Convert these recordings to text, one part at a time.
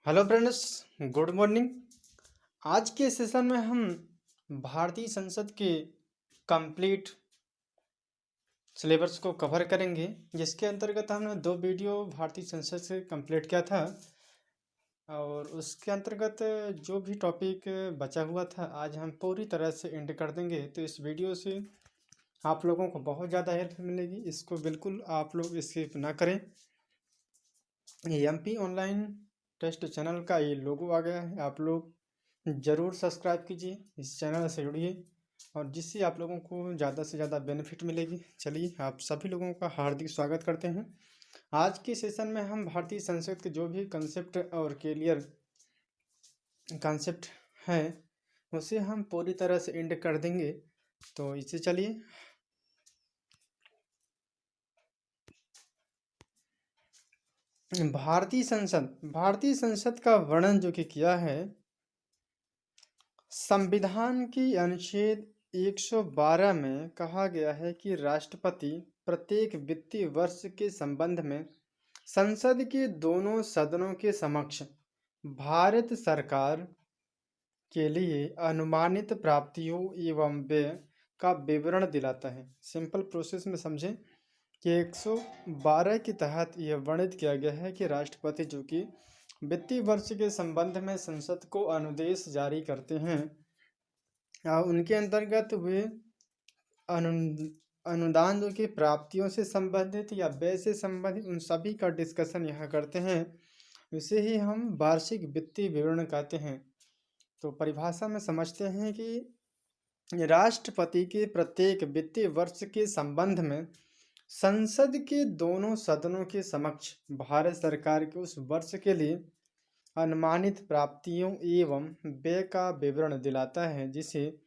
Hello friends, good morning. आज के session में हम भारतीय संसद के कंप्लीट सिलेबस को कवर करेंगे, जिसके अंतर्गत हमने दो वीडियो भारतीय संसद से कंप्लीट किया था और उसके अंतर्गत जो भी टॉपिक बचा हुआ था आज हम पूरी तरह से एंड कर देंगे। तो इस वीडियो से आप लोगों को बहुत ज़्यादा हेल्प मिलेगी, इसको बिल्कुल आप लोग स्किप ना करें। एमपी ऑनलाइन टेस्ट चैनल का ये लोगो आ गया है, आप लोग ज़रूर सब्सक्राइब कीजिए, इस चैनल से जुड़िए और जिससे आप लोगों को ज़्यादा से ज़्यादा बेनिफिट मिलेगी। चलिए, आप सभी लोगों का हार्दिक स्वागत करते हैं। आज के सेशन में हम भारतीय संसद के जो भी कंसेप्ट और क्लियर कंसेप्ट है उसे हम पूरी तरह से एंड कर देंगे। तो इसे चलिए, भारतीय संसद का वर्णन जो कि किया है, संविधान की अनुच्छेद 112 में कहा गया है कि राष्ट्रपति प्रत्येक वित्तीय वर्ष के संबंध में संसद के दोनों सदनों के समक्ष भारत सरकार के लिए अनुमानित प्राप्तियों एवं व्यय का विवरण दिलाता है। सिंपल प्रोसेस में समझें कि 112 के तहत यह वर्णित किया गया है कि राष्ट्रपति जो कि वित्तीय वर्ष के संबंध में संसद को अनुदेश जारी करते हैं, उनके अंतर्गत वे अनुदान जो कि प्राप्तियों से संबंधित या व्यय से संबंधित उन सभी का डिस्कशन यहाँ करते हैं। इसे ही हम वार्षिक वित्तीय विवरण कहते हैं। तो परिभाषा में समझते हैं कि राष्ट्रपति के प्रत्येक वित्तीय वर्ष के संबंध में संसद के दोनों सदनों के समक्ष भारत सरकार के उस वर्ष के लिए अनुमानित प्राप्तियों एवं व्यय का विवरण दिलाता है, जिसे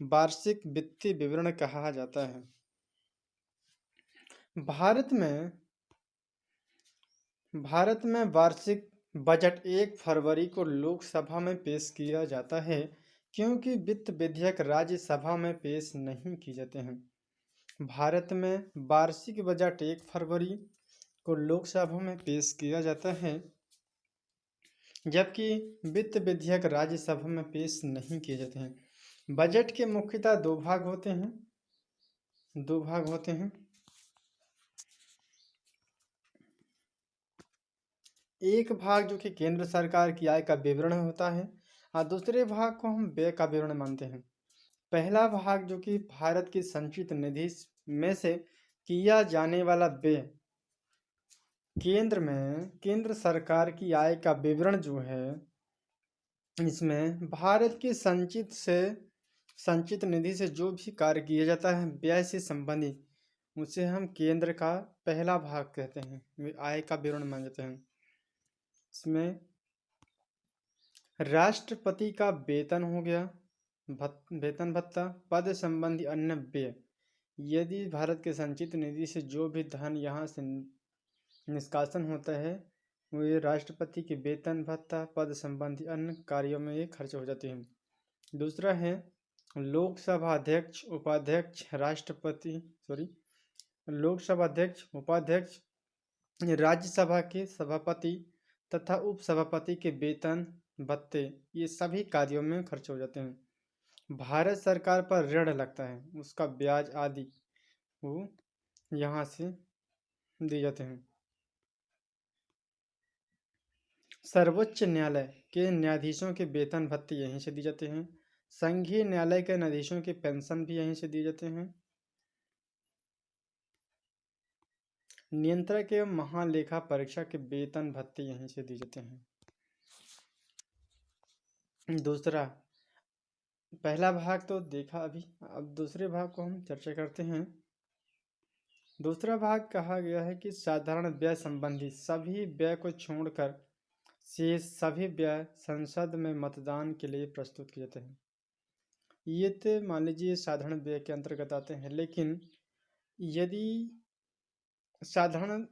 वार्षिक वित्तीय विवरण कहा जाता है। भारत में वार्षिक बजट 1 फरवरी को लोकसभा में पेश किया जाता है, क्योंकि वित्त विधेयक राज्यसभा में पेश नहीं किए जाते हैं। भारत में वार्षिक बजट 1 फरवरी को लोकसभा में पेश किया जाता है, जबकि वित्त विधेयक राज्यसभा में पेश नहीं किए जाते हैं। बजट के मुख्यतः दो भाग होते हैं। एक भाग जो कि केंद्र सरकार की आय का विवरण होता है और दूसरे भाग को हम व्यय का विवरण मानते हैं। पहला भाग जो कि भारत की संचित निधि में से किया जाने वाला व्यय, केंद्र सरकार की आय का विवरण जो है, इसमें भारत की संचित निधि से जो भी कार्य किया जाता है व्यय से संबंधित, उसे हम केंद्र का पहला भाग कहते हैं, आय का विवरण मानते हैं। इसमें राष्ट्रपति का वेतन हो गया, वेतन भत्ता, पद संबंधी अन्य व्यय, यदि भारत के संचित निधि से जो भी धन यहाँ से निष्कासन होता है वो ये राष्ट्रपति के वेतन भत्ता, पद संबंधी अन्य कार्यों में ये खर्च हो जाते हैं। दूसरा है लोकसभा अध्यक्ष, उपाध्यक्ष, राज्यसभा के सभापति तथा उपसभापति के वेतन भत्ते, ये सभी कार्यों में खर्च हो जाते हैं। भारत सरकार पर ऋण लगता है, उसका ब्याज आदि वो यहाँ से दिए जाते हैं। सर्वोच्च न्यायालय के न्यायाधीशों के वेतन भत्ते यहीं से दिए जाते हैं। संघीय न्यायालय के न्यायाधीशों के पेंशन भी यहीं से दिए जाते हैं। नियंत्रक एवं महालेखा परीक्षक के वेतन भत्ते यहीं से दिए जाते हैं। दूसरा, पहला भाग तो देखा अभी, अब दूसरे भाग को हम चर्चा करते हैं। दूसरा भाग कहा गया है कि साधारण व्यय संबंधी सभी व्यय को छोड़कर शेष सभी व्यय संसद में मतदान के लिए प्रस्तुत किए जाते हैं। ये तो मान लीजिए साधारण व्यय के अंतर्गत आते हैं, लेकिन यदि साधारण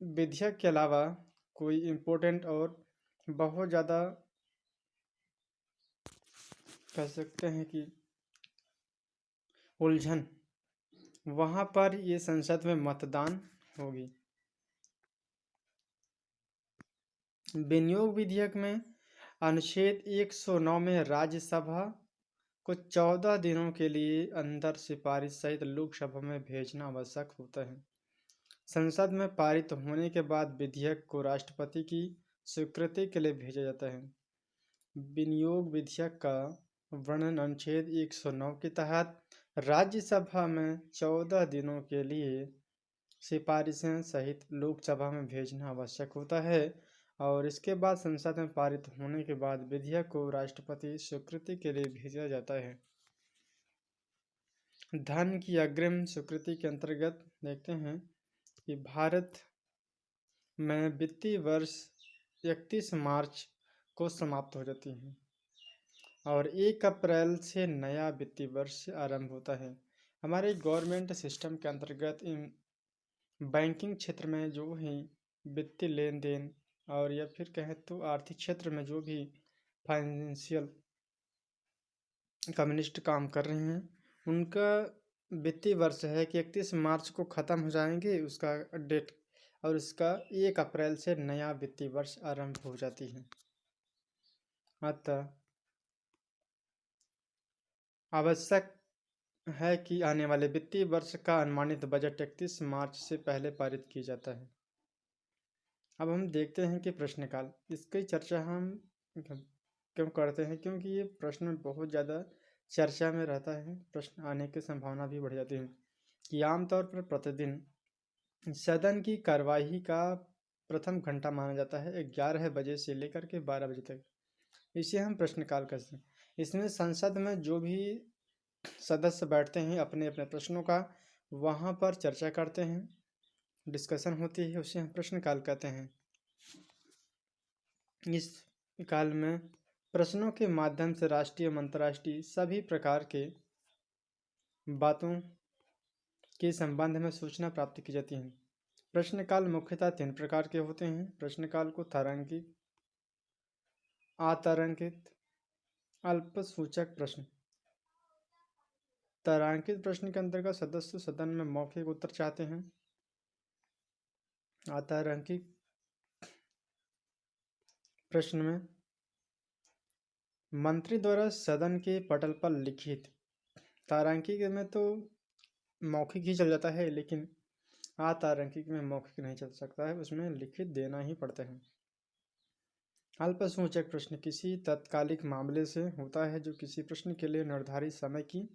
विधेयक के अलावा कोई इम्पोर्टेंट और बहुत ज़्यादा कह सकते हैं कि उलझन, वहाँ पर ये संसद में मतदान होगी। विनियोग विधेयक में अनुच्छेद 109 में राज्यसभा को 14 दिनों के लिए अंदर सिफारिश सहित लोकसभा में भेजना आवश्यक होता है। संसद में पारित होने के बाद विधेयक को राष्ट्रपति की स्वीकृति के लिए भेजा जाता है। विनियोग विधेयक का वर्णन अनुच्छेद 109 के तहत राज्यसभा में 14 दिनों के लिए सिफारिशें सहित लोकसभा में भेजना आवश्यक होता है और इसके बाद संसद में पारित होने के बाद विधेयक को राष्ट्रपति स्वीकृति के लिए भेजा जाता है। धन की अग्रिम स्वीकृति के अंतर्गत देखते हैं कि भारत में वित्तीय वर्ष 31 मार्च को समाप्त हो जाती है और 1 अप्रैल से नया वित्तीय वर्ष आरंभ होता है। हमारे गवर्नमेंट सिस्टम के अंतर्गत इन बैंकिंग क्षेत्र में जो भी वित्तीय लेन देन और या फिर कहें तो आर्थिक क्षेत्र में जो भी फाइनेंशियल कम्युनिस्ट काम कर रहे हैं उनका वित्तीय वर्ष है कि 31 मार्च को ख़त्म हो जाएंगे उसका डेट और इसका 1 अप्रैल से नया वित्तीय वर्ष आरंभ हो जाती है। अतः आवश्यक है कि आने वाले वित्तीय वर्ष का अनुमानित बजट 31 मार्च से पहले पारित किया जाता है। अब हम देखते हैं कि प्रश्नकाल, इसकी चर्चा हम क्यों करते हैं, क्योंकि ये प्रश्न बहुत ज़्यादा चर्चा में रहता है, प्रश्न आने की संभावना भी बढ़ जाती है कि आमतौर पर प्रतिदिन सदन की कार्यवाही का प्रथम घंटा माना जाता है 11 बजे से लेकर के 12 बजे तक। इसे हम प्रश्नकाल कहते हैं। इसमें संसद में जो भी सदस्य बैठते हैं अपने अपने प्रश्नों का वहाँ पर चर्चा करते हैं, डिस्कशन होती है, उसे हम प्रश्नकाल कहते हैं। इस काल में प्रश्नों के माध्यम से राष्ट्रीय और अंतर्राष्ट्रीय सभी प्रकार के बातों के संबंध में सूचना प्राप्त की जाती है। प्रश्नकाल मुख्यतः 3 प्रकार के होते हैं। प्रश्नकाल को तारांकित, अतारांकित, अल्पसूचक प्रश्न। तारांकित प्रश्न के अंतर्गत सदस्य सदन में मौखिक उत्तर चाहते हैं। अतारांकित प्रश्न में मंत्री द्वारा सदन के पटल पर लिखित, तारांकित में तो मौखिक ही चल जाता है लेकिन अतारांकित में मौखिक नहीं चल सकता है, उसमें लिखित देना ही पड़ता है। अल्पसूचक प्रश्न किसी तत्कालिक मामले से होता है जो किसी प्रश्न के लिए निर्धारित समय की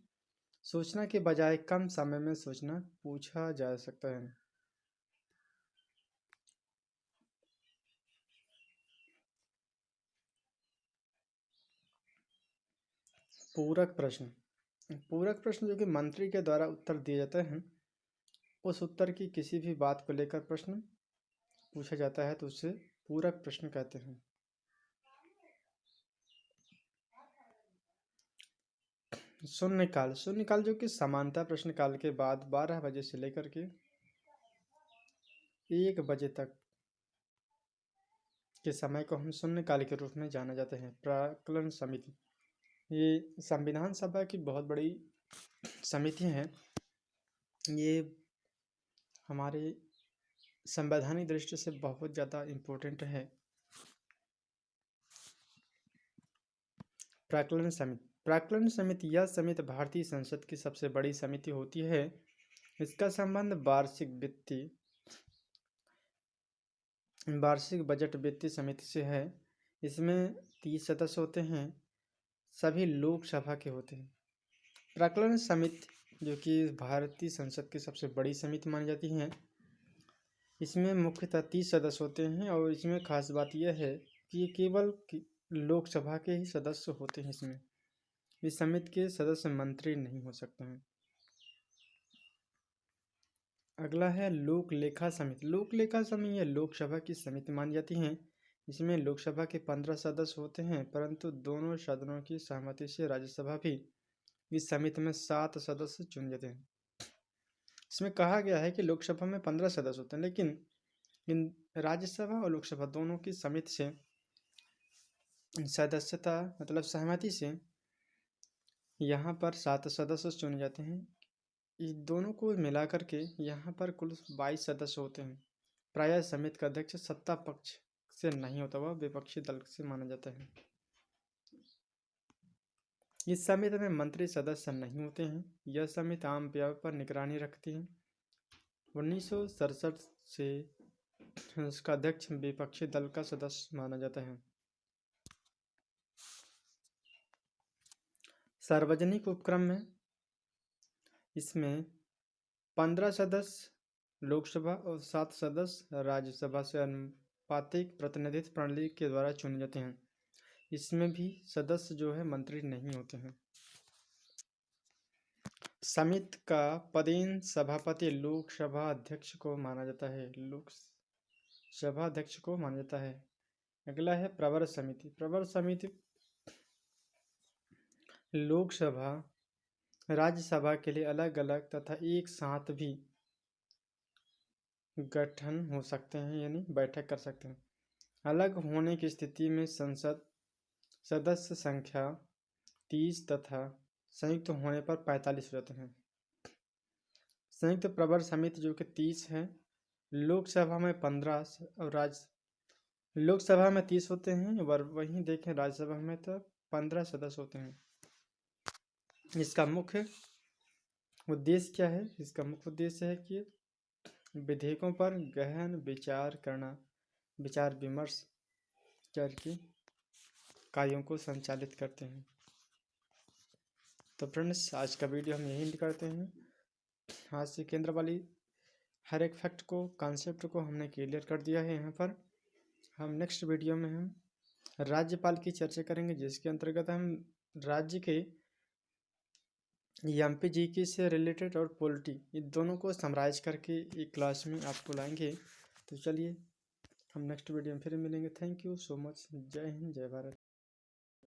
सूचना के बजाय कम समय में सूचना पूछा जा सकता है। पूरक प्रश्न, पूरक प्रश्न जो कि मंत्री के द्वारा उत्तर दिए जाते हैं, उस उत्तर की किसी भी बात को लेकर प्रश्न पूछा जाता है तो उसे पूरक प्रश्न कहते हैं। शून्यकाल, शून्यकाल जो कि समानता प्रश्नकाल के बाद 12 बजे से लेकर के 1 बजे तक के समय को हम शून्यकाल के रूप में जाना जाता है। प्राक्कलन समिति, ये संविधान सभा की बहुत बड़ी समिति है, ये हमारे संवैधानिक दृष्टि से बहुत ज़्यादा इम्पोर्टेंट है। प्राक्कलन समिति, प्राक्कलन समिति यह समिति भारतीय संसद की सबसे बड़ी समिति होती है। इसका संबंध वार्षिक बजट वित्तीय समिति से है। इसमें 30 सदस्य होते हैं, सभी लोकसभा के होते हैं। प्राक्कलन समिति जो कि भारतीय संसद की सबसे बड़ी समिति मानी जाती है, इसमें मुख्यतः 30 सदस्य होते हैं और इसमें खास बात यह है कि ये केवल लोकसभा के ही सदस्य होते हैं। इसमें इस समिति के सदस्य मंत्री नहीं हो सकते हैं। अगला है लोक लेखा समिति। लोक लेखा समिति यह लोकसभा की समिति मानी जाती है। इसमें लोकसभा के 15 सदस्य होते हैं, परंतु दोनों सदनों की सहमति से राज्यसभा भी इस समिति में 7 सदस्य चुने जाते हैं। इसमें कहा गया है कि लोकसभा में 15 सदस्य होते हैं, लेकिन इन राज्यसभा और लोकसभा दोनों की समिति से सदस्यता मतलब सहमति से यहाँ पर 7 सदस्य चुने जाते हैं। इस दोनों को मिलाकर के यहाँ पर कुल 22 सदस्य होते हैं। प्रायः समिति का अध्यक्ष सत्ता पक्ष से नहीं होता, वह विपक्षी दल से माना जाता है। इस समिति में मंत्री सदस्य नहीं होते हैं। यह समिति आम व्यय पर निगरानी रखती है। 1967 से उसका अध्यक्ष विपक्षी दल का सदस्य माना जाता है। सार्वजनिक उपक्रम में इसमें 15 सदस्य लोकसभा और 7 सदस्य राज्यसभा से अनुपातिक प्रतिनिधित्व प्रणाली के द्वारा चुने जाते हैं। इसमें भी सदस्य जो है मंत्री नहीं होते हैं। समिति का पदेन सभापति लोकसभा अध्यक्ष को माना जाता है। लोकसभा अध्यक्ष को माना जाता है। अगला है प्रवर समिति। प्रवर समिति लोकसभा राज्यसभा के लिए अलग अलग तथा एक साथ भी गठन हो सकते हैं, यानी बैठक कर सकते हैं। अलग होने की स्थिति में संसद सदस्य संख्या 30 तथा संयुक्त होने पर 45 हो जाते हैं। संयुक्त प्रवर समिति जो कि 30 है, लोकसभा में 15 और लोकसभा में 30 होते हैं और वहीं देखें राज्यसभा में तो 15 सदस्य होते हैं। इसका मुख्य उद्देश्य क्या है? इसका मुख्य उद्देश्य है कि विधेयकों पर गहन विचार विमर्श करके कार्यों को संचालित करते हैं। तो फ्रेंड्स, आज का वीडियो हम यहीं करते हैं। आज से केंद्र वाली हर एक फैक्ट को, कॉन्सेप्ट को हमने क्लियर कर दिया है। यहाँ पर हम नेक्स्ट वीडियो में हम राज्यपाल की चर्चा करेंगे, जिसके अंतर्गत हम राज्य के एमपीजीके से रिलेटेड और पॉलिटी, ये दोनों को समराइज करके एक क्लास में आपको लाएंगे। तो चलिए हम नेक्स्ट वीडियो में फिर मिलेंगे। Thank you so much. जय हिंद, जय भारत।